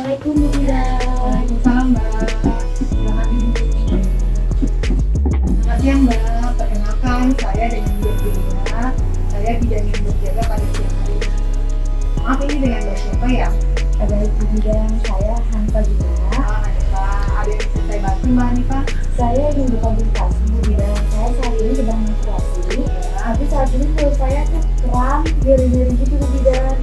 Assalamualaikum Bu Bidan. Waalaikumsalam Mbak. Selamat duduk. Selamat siang Mbak. Perkenalkan saya dengan Bu Julia. Saya bidan yang berjaga pada siang hari. Maaf ini dengan Mbak siapa ya? Ada Bu Bidan, saya Hanfa juga. Hanifa. Ada yang bisa saya bantu Mbak Hanifa? Saya ingin berkonsultasi Bu Bidan. Saya saat ini sedang menstruasi. Tapi saat ini perut saya tuh kram, nyeri-nyeri gitu Bu Bidan.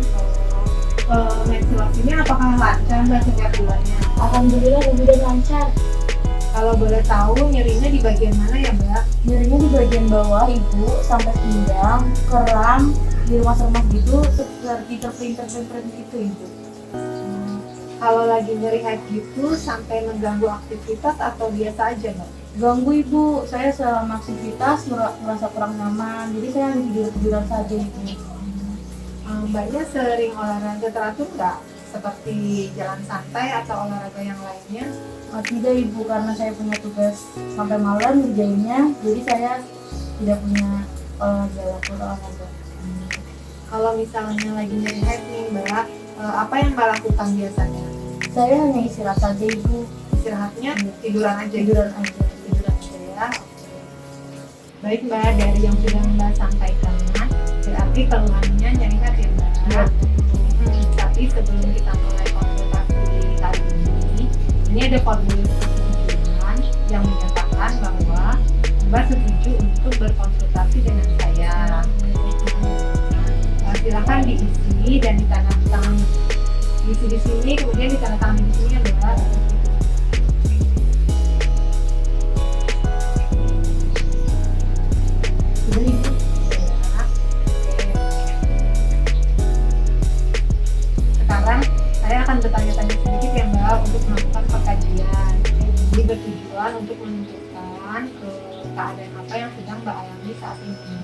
Menstruasinya apakah lancar Mbak setiap bulannya? Alhamdulillah Bu Bidan lancar. Kalau boleh tahu nyerinya di bagian mana ya Mbak? Nyerinya di bagian bawah Ibu sampai pinggang, kram, diremas-remas gitu seperti terpering gitu Ibu. Kalau lagi nyeri head gitu sampai mengganggu aktivitas atau biasa aja Mbak? Ganggu Ibu, saya selama aktivitas merasa kurang nyaman, jadi saya hanya tidur-tiduran saja Ibu. Mbaknya sering olahraga teratur nggak? Seperti jalan santai atau olahraga yang lainnya? Tidak Ibu, karena saya punya tugas sampai malam ngerjainnya, jadi saya tidak punya jalan olahraga. Kalau misalnya lagi nyeri head nih Mbak, apa yang Mbak lakukan biasanya? Saya hanya istirahat saja Ibu. Istirahatnya tiduran aja? Tiduran aja. Tiduran aja ya. Baik Mbak, dari yang sudah Mbak sampaikan, berarti keluhannya nyeri head ya Mbak? Ya. Tapi sebelum kita mulai konsultasi kali ini ada formulir persetujuan yang menyatakan bahwa Mbak setuju untuk berkonsultasi dengan saya. Silakan diisi dan ditandatangani. Diisi di sini, kemudian ditandatangani di sini ya Mbak. Sudah Ibu. Sekarang saya akan bertanya-tanya sedikit ya Mbak untuk melakukan pengkajian. Jadi bertujuan untuk menentukan keadaan apa yang sedang Mbak alami saat ini.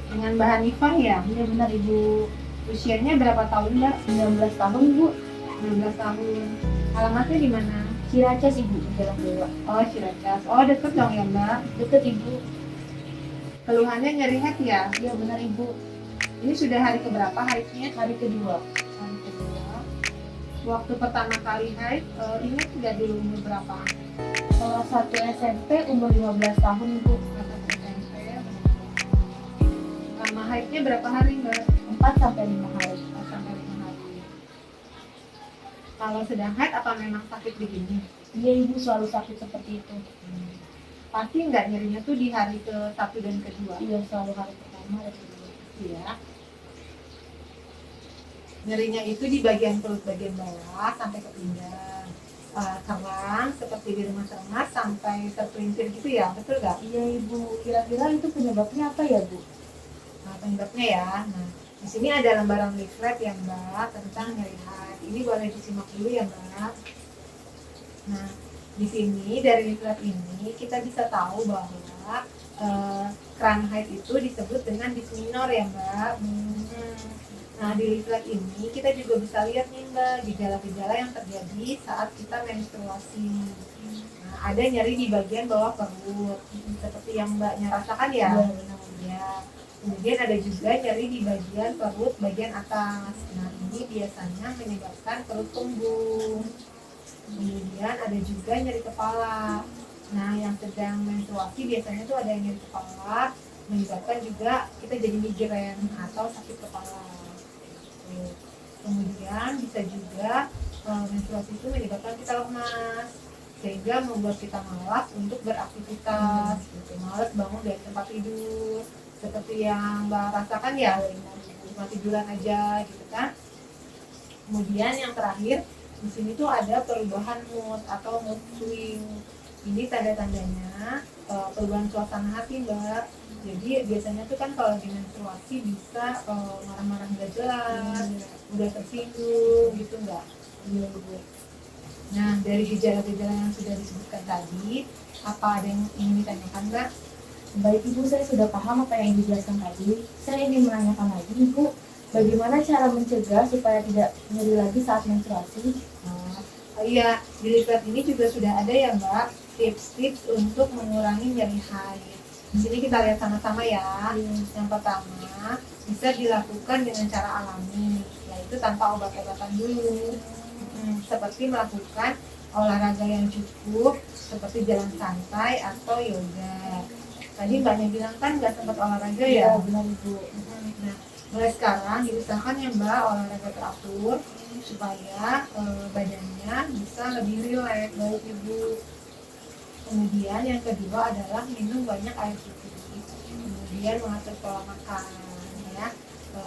Dengan Mbak Hanifah ya? Iya benar Ibu. Usianya berapa tahun Mbak? 19 tahun Ibu. 19 tahun. Alamatnya di mana? Ciracas Ibu, Jalan Dewa. Oh, Ciracas. Oh, deket dong ya Mbak? Deket Ibu. Keluhannya nyeri head ya? Iya benar Ibu. Ini sudah hari keberapa haidnya? Hari kedua. Hari kedua. Waktu pertama kali haid, ingat tidak dulu umur berapa? Kelas 1 SMP umur 15 tahun Ibu. SMP. Lama haidnya berapa hari Mbak? 4 sampai 5 hari. 4 sampai 5 hari. Kalau sedang haid apa memang sakit begini? Iya Ibu, selalu sakit seperti itu. Pasti nggak nyerinya tuh di hari ke-1 dan kedua? Iya, selalu hari pertama dan kedua. Iya. Nyerinya itu di bagian perut bagian bawah sampai ke pinggang. Kerang seperti di remas-remas sampai terpelincir gitu ya, betul nggak? Iya Ibu, kira-kira itu penyebabnya apa ya Bu? Nah, penyebabnya ya. Nah, di sini ada lembaran leaflet ya Mbak tentang nyeri haid. Ini boleh disimak dulu ya Mbak. Nah, di sini dari leaflet ini kita bisa tahu bahwa keran haid itu disebut dengan disminor ya Mbak. Nah, di leaflet ini kita juga bisa lihat nih Mbak gejala-gejala yang terjadi saat kita menstruasi. Nah, ada nyeri di bagian bawah perut seperti yang Mbaknya rasakan ya. Iya benar. Ya. Kemudian ada juga nyeri di bagian perut bagian atas. Nah, ini biasanya menyebabkan perut kembung. Kemudian ada juga nyeri kepala. Nah, yang sedang menstruasi biasanya tuh ada yang nyeri kepala, menyebabkan juga kita jadi migrain atau sakit kepala. Kemudian bisa juga menstruasi itu menyebabkan kita lemas, sehingga membuat kita malas untuk beraktivitas, gitu. Malas bangun dari tempat tidur, seperti yang Mbak rasakan ya, cuma tiduran aja gitu kan. Kemudian yang terakhir di sini tuh ada perubahan mood atau mood swing. Ini tanda-tandanya perubahan suasana hati Mbak. Jadi biasanya tuh kan kalau lagi menstruasi bisa marah-marah nggak jelas, udah tersinggung gitu nggak? Nah, dari gejala-gejala yang sudah disebutkan tadi, apa ada yang ingin ditanyakan Mbak? Baik Ibu, saya sudah paham apa yang dijelaskan tadi. Saya ingin menanyakan lagi Ibu, bagaimana cara mencegah supaya tidak nyeri lagi saat menstruasi? Iya, di leaflet ini juga sudah ada ya Mbak, tips-tips untuk mengurangi nyeri haid. Di sini kita lihat sama-sama ya. Yang pertama, bisa dilakukan dengan cara alami, yaitu tanpa obat-obatan dulu. seperti melakukan olahraga yang cukup seperti jalan santai atau yoga. Tadi Mbaknya bilang kan nggak sempat olahraga ya? Iya, benar Ibu. Nah, mulai sekarang diusahakan ya Mbak olahraga teratur supaya badannya bisa lebih rileks baik Ibu. Kemudian yang kedua adalah minum banyak air putih. Kemudian mengatur pola makan ya.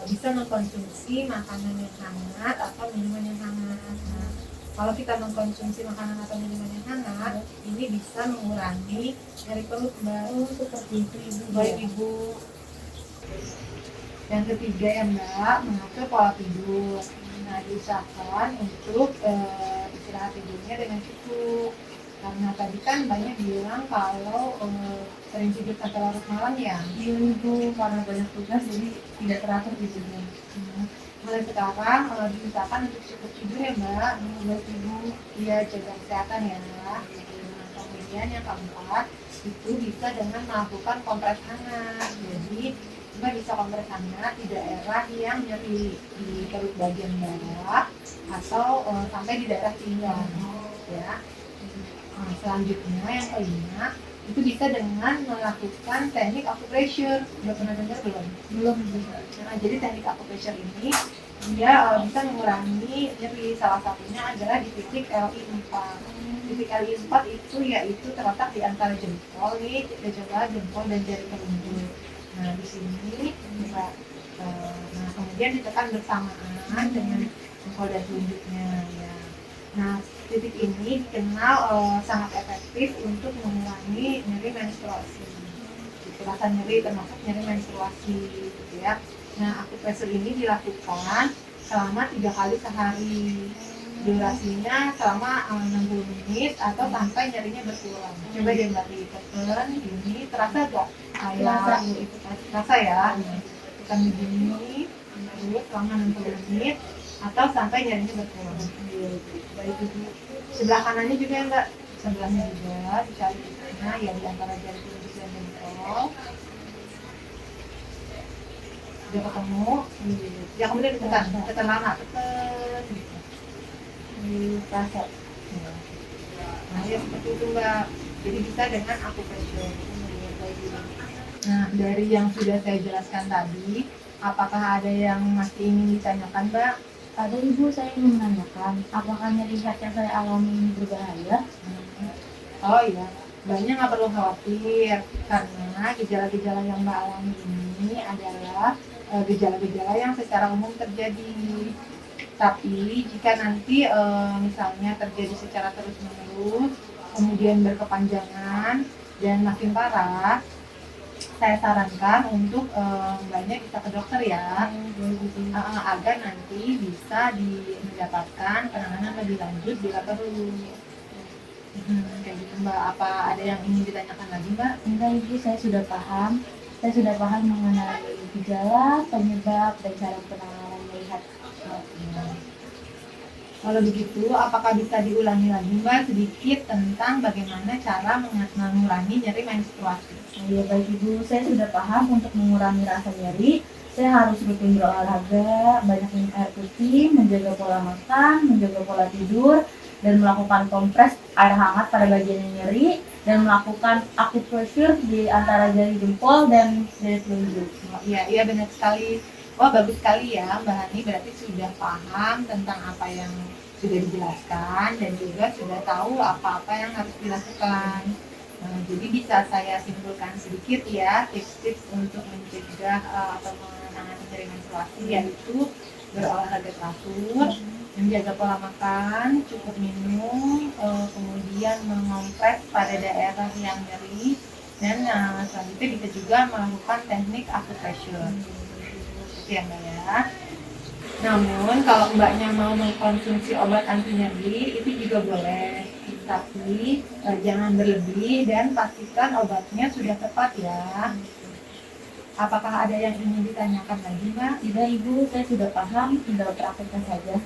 Bisa mengkonsumsi makanan yang hangat atau minuman yang hangat. Nah, kalau kita mengkonsumsi makanan atau minuman yang hangat, ini bisa mengurangi nyeri perut Mbak. Oh, seperti itu Ibu. Baik Ibu. Yang ketiga ya Mbak, mengatur pola tidur. Nah, diusahakan untuk istirahat tidurnya dengan cukup. Karena tadi kan banyak bilang kalau sering tidur sampai larut malam ya. Iya Ibu, karena banyak tugas jadi tidak teratur tidurnya. Mulai sekarang diusahakan untuk cukup tidur ya Mbak. Baik Ibu, ya jaga kesehatan ya. Nah, kemudian yang keempat itu bisa dengan melakukan kompres hangat. Jadi Mbak bisa kompres hangat di daerah yang nyeri di perut bagian bawah atau sampai di daerah pinggang ya. Selanjutnya yang kelima itu bisa dengan melakukan teknik acupressure. Udah pernah dengar belum? Belum juga. Nah, jadi teknik acupressure ini dia bisa mengurangi nyeri. Salah satunya adalah di titik LI4. Titik LI4 itu yaitu terletak di antara jempol nih, coba jempol dan jari telunjuk. Nah, di sini bisa nah kemudian ditekan bersamaan dengan jempol dan telunjuknya ya. Nah, titik ini dikenal sangat efektif untuk mengurangi nyeri menstruasi. Gitu, rasa nyeri termasuk nyeri menstruasi gitu ya. Nah, acupressure ini dilakukan selama 3 kali sehari. Durasinya selama 60 menit atau sampai nyerinya berkurang. Coba deh Mbak ditekan ini, terasa gak? Terasa. Itu terasa ya. Tekan begini, terus selama 60 menit atau sampai nyerinya berkurang. Baik Ibu. Sebelah kanannya juga ya Mbak. Sebelahnya juga dicari di sana ya di antara jari telunjuk dan jempol. Udah ketemu, ya kemudian tekan lama, tekan gitu. Terasa. Nah ya seperti itu Mbak. Jadi bisa dengan acupressure. Nah dari yang sudah saya jelaskan tadi, apakah ada yang masih ingin ditanyakan Mbak? Ada Ibu, saya ingin menanyakan, apakah nyeri head yang saya alami ini berbahaya? Oh iya, Mbaknya nggak perlu khawatir karena gejala-gejala yang Mbak alami ini adalah gejala-gejala yang secara umum terjadi. Tapi jika nanti misalnya terjadi secara terus-menerus, kemudian berkepanjangan dan makin parah, saya sarankan untuk Mbaknya bisa ke dokter ya, agar nanti bisa mendapatkan penanganan lebih lanjut bila perlu. Kayak gitu Mbak. Apa ada yang ingin ditanyakan lagi Mbak? Enggak Ibu, saya sudah paham. Saya sudah paham mengenai gejala, penyebab, dan cara penanganan nyeri head. Kalau begitu, apakah bisa diulangi lagi Mbak sedikit tentang bagaimana cara mengurangi nyeri menstruasi? Ya baik Ibu, saya sudah paham untuk mengurangi rasa nyeri. Saya harus rutin berolahraga, banyak minum air putih, menjaga pola makan, menjaga pola tidur, dan melakukan kompres air hangat pada bagian yang nyeri, dan melakukan acupressure di antara jari jempol dan jari telunjuk. Iya benar sekali. Wah bagus sekali ya Mbak Hani, berarti sudah paham tentang apa yang sudah dijelaskan dan juga sudah tahu apa-apa yang harus dilakukan. Jadi bisa saya simpulkan sedikit ya tips-tips untuk mencegah atau menangani nyeri menstruasi, yaitu berolahraga teratur, menjaga pola makan, cukup minum, kemudian mengompres pada daerah yang nyeri, dan selanjutnya bisa juga melakukan teknik acupressure. Itu ya Mbak ya. Namun kalau Mbaknya mau mengkonsumsi obat anti nyeri itu juga boleh, tapi jangan berlebih dan pastikan obatnya sudah tepat ya. Apakah ada yang ingin ditanyakan lagi Mbak? Tidak Ibu, saya sudah paham, tinggal praktekkan saja.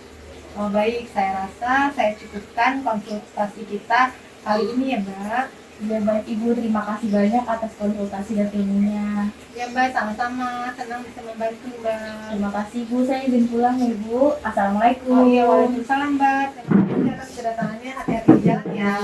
Oh baik, saya rasa saya cukupkan konsultasi kita kali ini ya Mbak. Ya baik Ibu, terima kasih banyak atas konsultasi dan ilmunya. Ya Mbak, sama-sama, senang bisa membantu Mbak. Terima kasih Bu, saya izin pulang ya Bu. Assalamualaikum. Oh iya, waalaikumsalam Mbak. Terima kasih atas kedatangannya, hati-hati di jalan ya.